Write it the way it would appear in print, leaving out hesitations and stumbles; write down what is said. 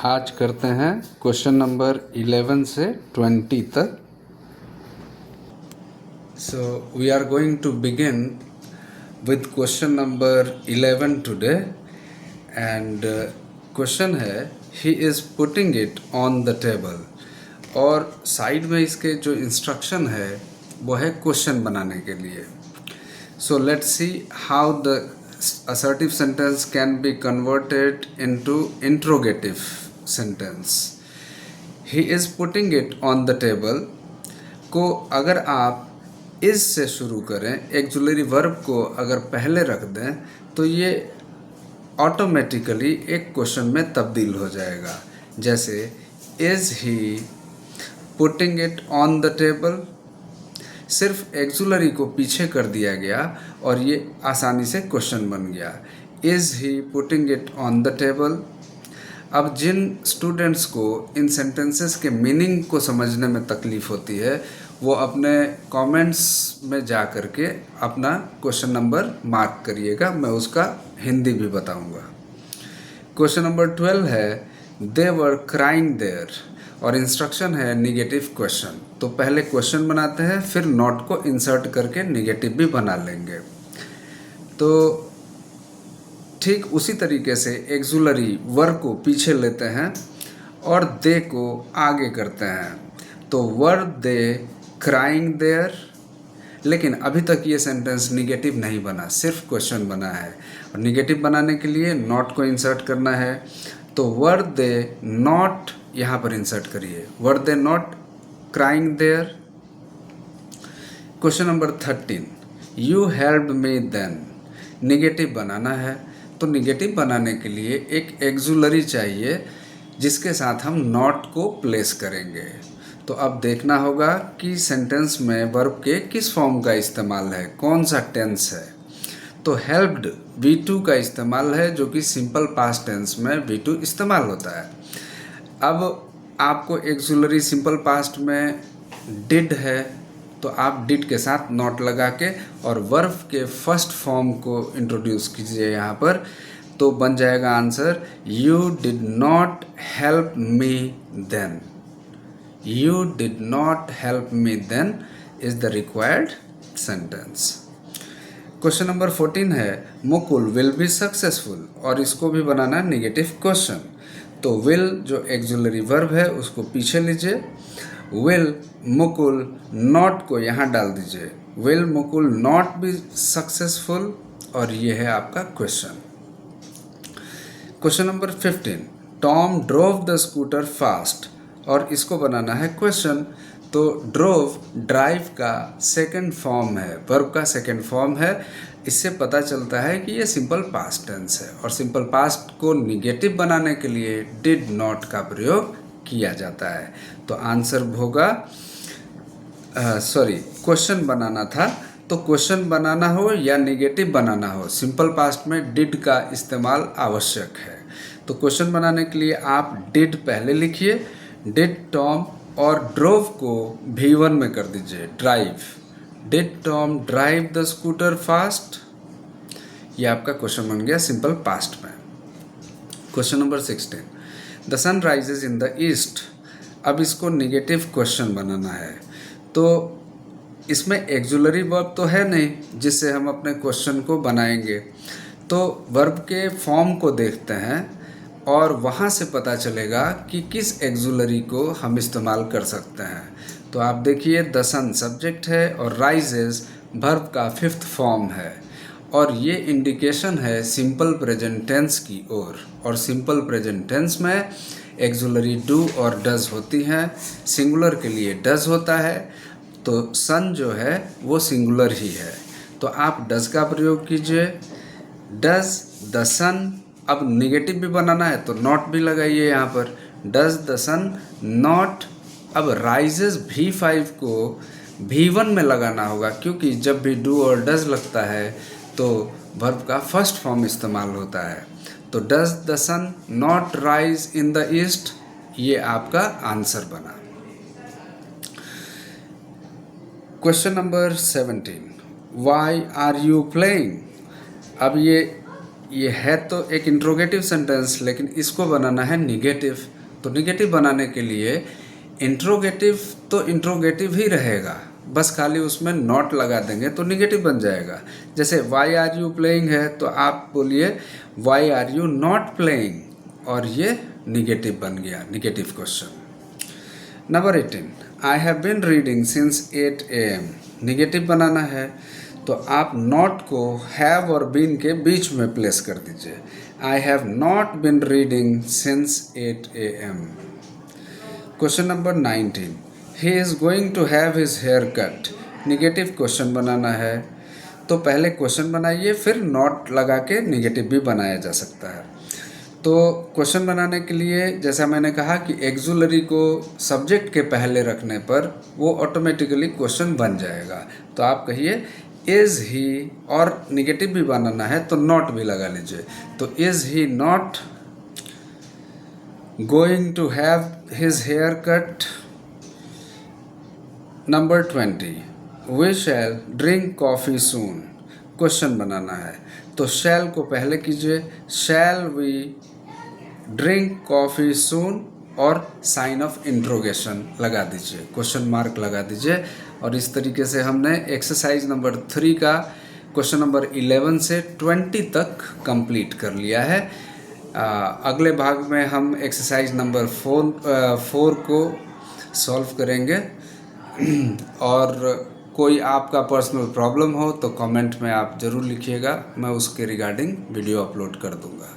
आज करते हैं क्वेश्चन नंबर 11 से 20 तक. So we are going to begin with question number 11 today, and question है he is putting it on the table. और साइड में इसके जो इंस्ट्रक्शन है वो है क्वेश्चन बनाने के लिए. So let's see how the assertive sentence can be converted into interrogative sentence. He is putting it on the table को अगर आप is से शुरू करें, एक्जुलरी वर्ब को अगर पहले रख दें तो ये ऑटोमेटिकली एक क्वेश्चन में तब्दील हो जाएगा. जैसे is he putting it on the table, सिर्फ एक्जुलरी को पीछे कर दिया गया और ये आसानी से क्वेश्चन बन गया. Is he putting it on the table. अब जिन स्टूडेंट्स को इन सेंटेंसेस के मीनिंग को समझने में तकलीफ़ होती है वो अपने कमेंट्स में जा कर के अपना क्वेश्चन नंबर मार्क करिएगा, मैं उसका हिंदी भी बताऊंगा. क्वेश्चन नंबर 12 है दे वर क्राइंग देयर और इंस्ट्रक्शन है निगेटिव क्वेश्चन. तो पहले क्वेश्चन बनाते हैं, फिर नॉट को इंसर्ट करके निगेटिव भी बना लेंगे. तो ठीक उसी तरीके से एक्जुलरी वर को पीछे लेते हैं और दे को आगे करते हैं. तो वर दे क्राइंग देयर, लेकिन अभी तक ये सेंटेंस निगेटिव नहीं बना, सिर्फ क्वेश्चन बना है. और निगेटिव बनाने के लिए नॉट को इंसर्ट करना है. तो वर दे नॉट यहाँ पर इंसर्ट करिए, were they not crying there. Question number 13 you helped me then, negative बनाना है. तो निगेटिव बनाने के लिए एक एक्जुलरी चाहिए जिसके साथ हम नॉट को प्लेस करेंगे. तो अब देखना होगा कि सेंटेंस में वर्ब के किस फॉर्म का इस्तेमाल है, कौन सा टेंस है. तो हेल्प्ड V2 का इस्तेमाल है जो कि सिंपल पास्ट टेंस में V2 इस्तेमाल होता है. अब आपको एक्जुलरी सिंपल पास्ट में डिड है तो आप डिड के साथ नॉट लगा के और वर्ब के फर्स्ट फॉर्म को इंट्रोड्यूस कीजिए यहाँ पर. तो बन जाएगा answer you did not help me then. You did not help me then is the required sentence. Question number 14 है मुकुल विल बी सक्सेसफुल और इसको भी बनाना है निगेटिव क्वेश्चन. तो विल जो एक्जुलरी वर्ब है उसको पीछे लीजिए, विल मुकुल नॉट को यहाँ डाल दीजिए, will Mukul not be successful, और ये है आपका question. Question number 15 Tom drove the scooter fast और इसको बनाना है क्वेश्चन. तो ड्रोव ड्राइव का सेकंड फॉर्म है, वर्ब का सेकंड फॉर्म है. इससे पता चलता है कि ये सिंपल पास्ट टेंस है और सिंपल पास्ट को निगेटिव बनाने के लिए डिड नॉट का प्रयोग किया जाता है. तो आंसर होगा क्वेश्चन बनाना था. तो क्वेश्चन बनाना हो या निगेटिव बनाना हो, सिंपल पास्ट में डिड का इस्तेमाल आवश्यक है. तो क्वेश्चन बनाने के लिए आप डिड पहले लिखिए, डिड टॉम, और ड्रोव को V1 में कर दीजिए drive. Did Tom drive the scooter fast, ये आपका क्वेश्चन बन गया सिंपल पास्ट में. Question number 16 the sun rises in the east. अब इसको निगेटिव क्वेश्चन बनाना है. तो इसमें एक्जुलरी वर्ब तो है नहीं जिससे हम अपने क्वेश्चन को बनाएंगे. तो वर्ब के फॉर्म को देखते हैं और वहाँ से पता चलेगा कि किस एक्जुलरी को हम इस्तेमाल कर सकते हैं. तो आप देखिए द सन सब्जेक्ट है और राइजेस वर्ब का फिफ्थ फॉर्म है और ये इंडिकेशन है सिंपल प्रेजेंट टेंस की ओर. और सिंपल प्रेजेंट टेंस में एक्जुलरी डू और डज होती हैं. सिंगुलर के लिए डज होता है, तो सन जो है वो सिंगुलर ही है. तो आप डज का प्रयोग कीजिए, डज द सन. अब निगेटिव भी बनाना है तो नॉट भी लगाइए यहाँ पर, डज द सन नॉट. अब राइजेस V5 को V1 में लगाना होगा क्योंकि जब भी डू और डज लगता है तो वर्ब का फर्स्ट फॉर्म इस्तेमाल होता है. तो does the sun not rise in the east, ये आपका आंसर बना. Question number 17 why are you playing. अब ये ये है तो एक इंट्रोगेटिव सेंटेंस, लेकिन इसको बनाना है निगेटिव। तो निगेटिव बनाने के लिए इंट्रोगेटिव तो इंट्रोगेटिव ही रहेगा, बस खाली उसमें नॉट लगा देंगे तो निगेटिव बन जाएगा। जैसे वाई आर यू प्लेइंग है तो आप बोलिए why are you not playing, और ये निगेटिव बन गया, negative question. Number 18, I have been reading since 8 AM। Negative बनाना है तो आप नॉट को हैव और बीन के बीच में प्लेस कर दीजिए। I have not been reading since 8 AM। Question number 19, he is going to have his hair cut. Negative question बनाना है तो पहले क्वेश्चन बनाइए, फिर नॉट लगा के निगेटिव भी बनाया जा सकता है। तो क्वेश्चन बनाने के लिए जैसा मैंने कहा कि एक्जुलरी को सब्जेक्ट के पहले रखने पर वो ऑटोमेटिकली क्वेश्चन बन जाएगा। तो आप कहिए इज़ ही, और निगेटिव भी बनाना है तो नॉट भी लगा लीजिए। तो is he not going to have his hair cut. Number 20, we shall drink coffee soon. Question बनाना है तो शैल को पहले कीजिए, shall we drink coffee soon, और साइन ऑफ इंट्रोगेशन लगा दीजिए, क्वेश्चन मार्क लगा दीजिए। और इस तरीके से हमने एक्सरसाइज नंबर 3 का क्वेश्चन नंबर 11 से 20 तक कंप्लीट कर लिया है। अगले भाग में हम एक्सरसाइज नंबर 4 को सॉल्व करेंगे। और कोई आपका पर्सनल प्रॉब्लम हो तो कमेंट में आप ज़रूर लिखिएगा, मैं उसके रिगार्डिंग वीडियो अपलोड कर दूंगा।